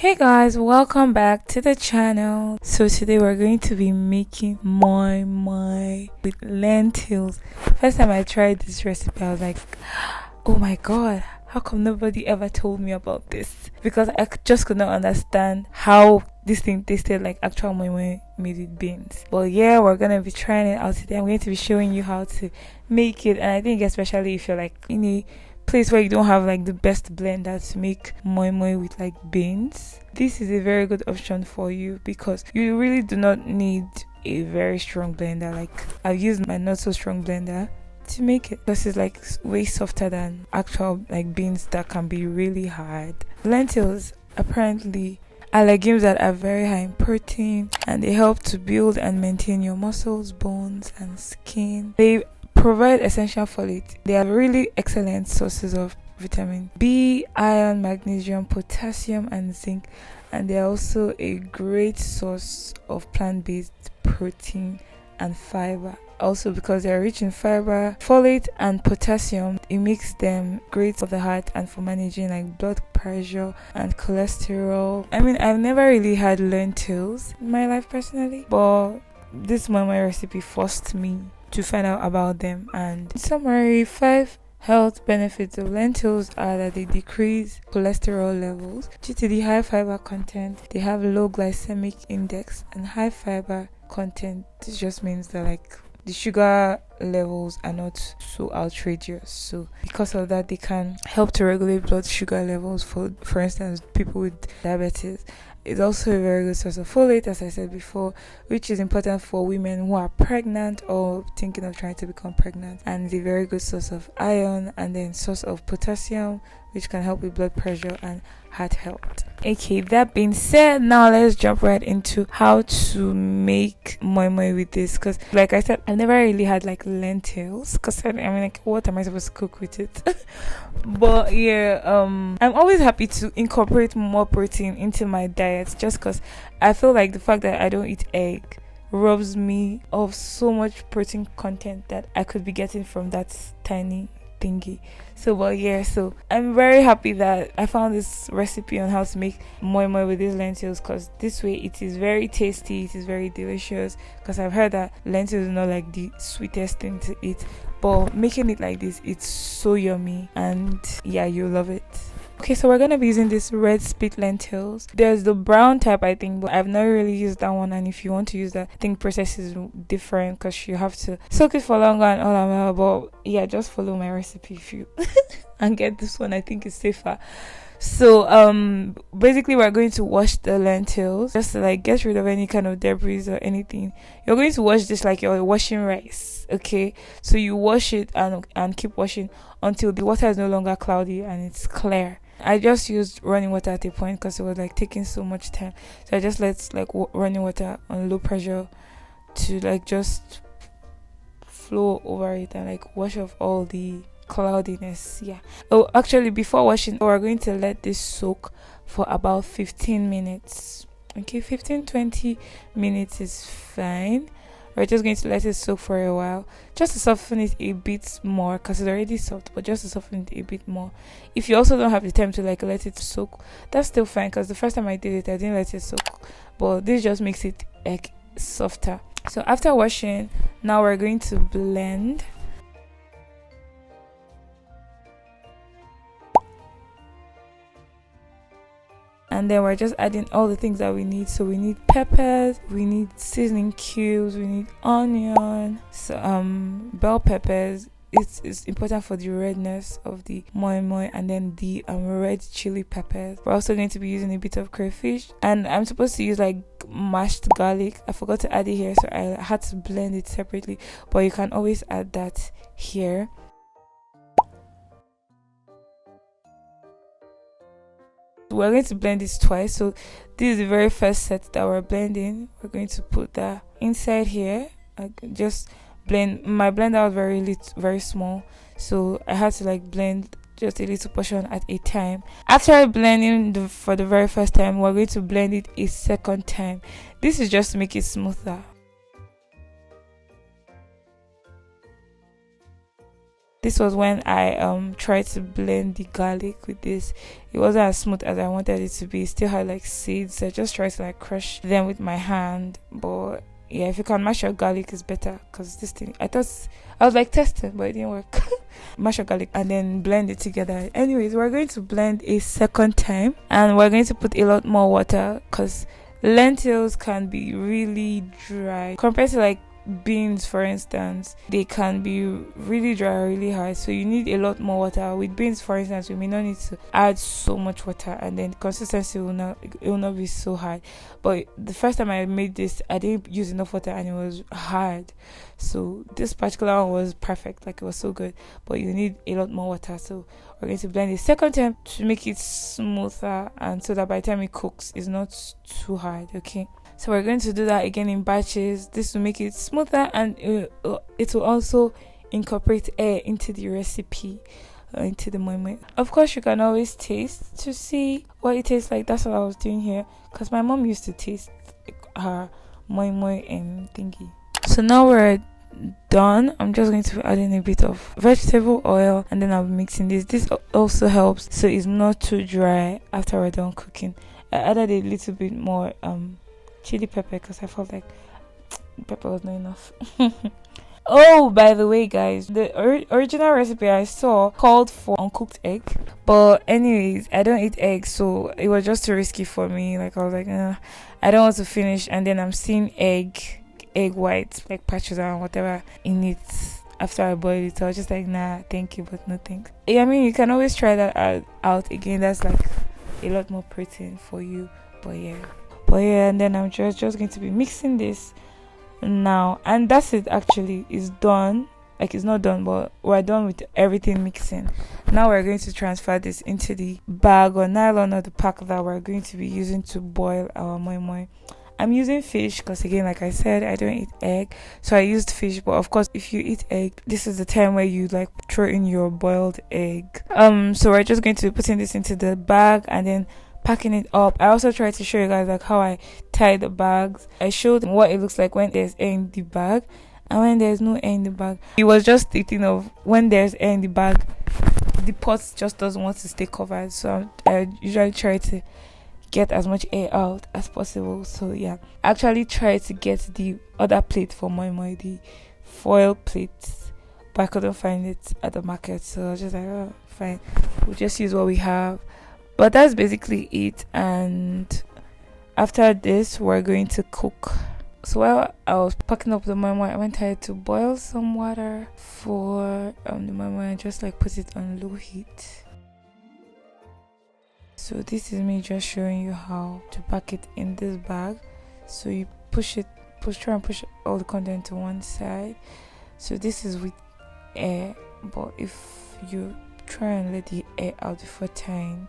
Hey guys, welcome back to the channel. So today we're going to be making moi moi with lentils. First time I tried this recipe, I was like, oh my god, how come nobody ever told me about this? Because I just could not understand how this thing tasted like actual moi moi made with beans. But yeah, we're gonna be trying it out today. I'm going to be showing you how to make it, and I think especially if you're like in a place where you don't have like the best blender to make moi moi with like beans, this is a very good option for you because you really do not need a very strong blender. Like I've used my not so strong blender to make it because it's like way softer than actual like beans that can be really hard. Lentils apparently are legumes that are very high in protein, and they help to build and maintain your muscles, bones and skin. They provide essential folate. They are really excellent sources of vitamin B, iron, magnesium, potassium and zinc, and they are also a great source of plant-based protein and fiber. Also, because they are rich in fiber, folate and potassium, it makes them great for the heart and for managing like blood pressure and cholesterol. I mean, I've never really had lentils in my life personally, but this moimoi recipe forced me to find out about them. And in summary, 5 health benefits of lentils are that they decrease cholesterol levels due to the high fiber content. They have low glycemic index and high fiber content. This just means that like the sugar levels are not so outrageous, so because of that they can help to regulate blood sugar levels for instance people with diabetes. It's also a very good source of folate, as I said before, which is important for women who are pregnant or thinking of trying to become pregnant, and it's a very good source of iron, and then source of potassium, which can help with blood pressure and heart health. Okay, that being said, now let's jump right into how to make moi moi with this, because like I said, I've never really had like lentils, because I mean like what am I supposed to cook with it? But yeah, I'm always happy to incorporate more protein into my diet, just because I feel like the fact that I don't eat egg robs me of so much protein content that I could be getting from that tiny thingy. So but yeah, so I'm very happy that I found this recipe on how to make moi moi with these lentils, because this way it is very tasty, it is very delicious, because I've heard that lentils is not like the sweetest thing to eat, but making it like this, it's so yummy, and yeah, you'll love it. Okay, so we're gonna be using this red split lentils. There's the brown type, I think, but I've never really used that one. And if you want to use that, I think process is different because you have to soak it for longer and all that. But yeah, just follow my recipe if you and get this one. I think it's safer. So basically we're going to wash the lentils just to like get rid of any kind of debris or anything. You're going to wash this like you're washing rice. Okay, so you wash it and keep washing until the water is no longer cloudy and it's clear. I just used running water at a point because it was like taking so much time, so I just let like running water on low pressure to like just flow over it and like wash off all the cloudiness. Yeah. Oh, actually before washing, we're going to let this soak for about 15 minutes. Okay, 15-20 minutes is fine. We're just going to let it soak for a while, just to soften it a bit more, because it's already soft, but just to soften it a bit more. If you also don't have the time to like let it soak, that's still fine, because the first time I did it I didn't let it soak, but this just makes it like softer. So after washing, now we're going to blend. And then we're just adding all the things that we need. So we need peppers, we need seasoning cubes, we need onion, so bell peppers. It's important for the redness of the moi moi, and then the red chili peppers. We're also going to be using a bit of crayfish, and I'm supposed to use like mashed garlic. I forgot to add it here, so I had to blend it separately, but you can always add that here. We're going to blend this twice, so this is the very first set that we're blending. We're going to put that inside here. I just blend. My blender was very small, so I had to like blend just a little portion at a time. After blending for the very first time, we're going to blend it a second time. This is just to make it smoother. This was when I tried to blend the garlic with this. It wasn't as smooth as I wanted it to be. It still had like seeds, so I just tried to like crush them with my hand. But yeah, if you can mash your garlic is better, because this thing, I was like testing, but it didn't work. Mash your garlic and then blend it together. Anyways, we're going to blend a second time, and we're going to put a lot more water, because lentils can be really dry compared to like beans, for instance. They can be really dry, really hard, so you need a lot more water. With beans, for instance, we may not need to add so much water, and then the consistency will not be so hard. But the first time I made this, I didn't use enough water and it was hard, so this particular one was perfect, like it was so good. But you need a lot more water, so we're going to blend it second time to make it smoother, and so that by the time it cooks it's not too hard. Okay, so we're going to do that again in batches. This will make it smoother, and it will also incorporate air into the recipe, into the moimoi. Of course, you can always taste to see what it tastes like. That's what I was doing here, because my mom used to taste her moimoi and thingy. So now we're done. I'm just going to be adding a bit of vegetable oil, and then I'll be mixing this. This also helps so it's not too dry after we're done cooking. I added a little bit more chili pepper, because I felt like pepper was not enough. Oh, by the way, guys, the original recipe I saw called for uncooked egg, but anyways, I don't eat eggs, so it was just too risky for me. Like, I was like, I don't want to finish, and then I'm seeing egg whites, like patches and whatever in it after I boil it. So I was just like, nah, thank you, but no thanks. Yeah, I mean, you can always try that out again. That's like a lot more protein for you. But yeah, and then I'm just going to be mixing this now, and that's it. Actually, it's done. Like, it's not done, but we're done with everything mixing. Now we're going to transfer this into the bag or nylon or the pack that we're going to be using to boil our moimoi. I'm using fish because, again, like I said, I don't eat egg, so I used fish. But of course, if you eat egg, this is the time where you like throw in your boiled egg. So we're just going to be putting this into the bag and then packing it up. I also tried to show you guys like how I tie the bags. I showed what it looks like when there's air in the bag and when there's no air in the bag. It was just thinking of when there's air in the bag, the pot just doesn't want to stay covered, so I usually try to get as much air out as possible. So yeah, I actually tried to get the other plate for moimoi, the foil plate, but I couldn't find it at the market, so I was just like, oh, fine, we'll just use what we have. But that's basically it, and after this we're going to cook. So while I was packing up the moimoi, I went ahead to boil some water for the moimoi and just like put it on low heat. So this is me just showing you how to pack it in this bag. So you try and push all the content to one side. So this is with air, but if you try and let the air out before tying,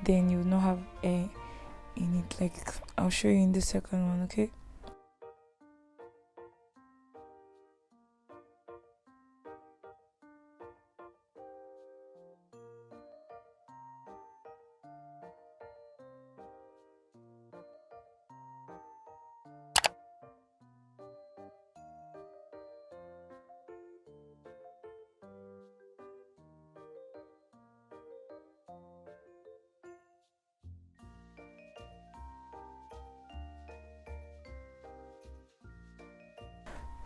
then you will not have air in it. Like, I'll show you in the second one, okay?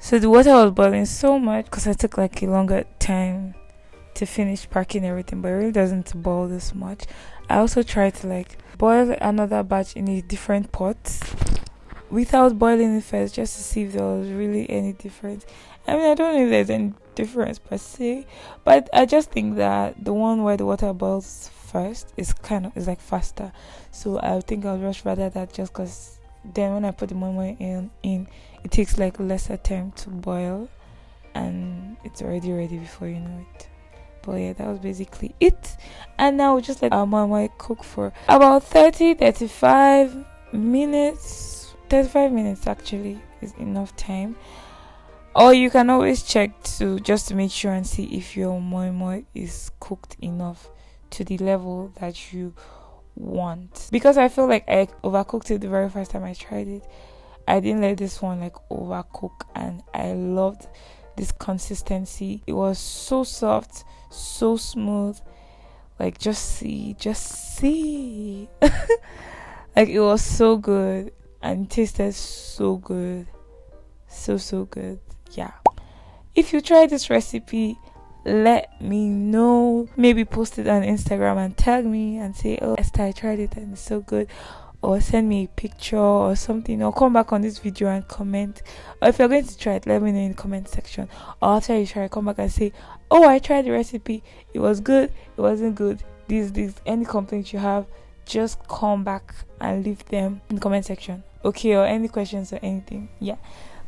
So the water was boiling so much because I took like a longer time to finish packing everything, but it really doesn't boil this much. I also tried to like boil another batch in a different pot without boiling it first, just to see if there was really any difference. I mean, I don't know if there's any difference per se, but I just think that the one where the water boils first is like faster. So I think I'll rush rather that, just because then when I put the moimoi in, it takes like lesser time to boil and it's already ready before you know it. But yeah, that was basically it. And now we'll just let our moimoi cook for about 35 minutes. 35 minutes actually is enough time. Or you can always check just to make sure and see if your moimoi is cooked enough to the level that you want. Because I feel like I overcooked it the very first time I tried it. I didn't let this one like overcook, and I loved this consistency. It was so soft, so smooth. Like, just see. Like, it was so good and tasted so good. So good. Yeah. If you try this recipe, let me know. Maybe post it on Instagram and tag me and say, oh Esther, I tried it and it's so good. Or send me a picture or something, or come back on this video and comment. Or if you're going to try it, let me know in the comment section. Or after you try, come back and say, oh, I tried the recipe, it was good, it wasn't good, this any complaints you have, just come back and leave them in the comment section, okay? Or any questions or anything. Yeah,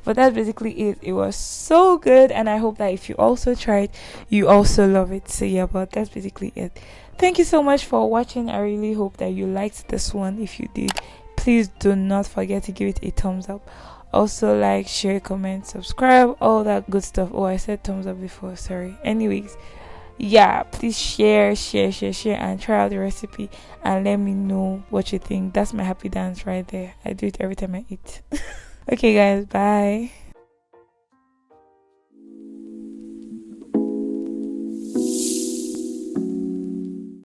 but that's basically it. It was so good, and I hope that if you also tried, you also love it. So yeah, but that's basically it. Thank you so much for watching. I really hope that you liked this one. If you did, please do not forget to give it a thumbs up. Also, like, share, comment, subscribe, all that good stuff. Oh, I said thumbs up before, sorry. Anyways, yeah, please share and try out the recipe and let me know what you think. That's my happy dance right there. I do it every time I eat. Okay guys, bye.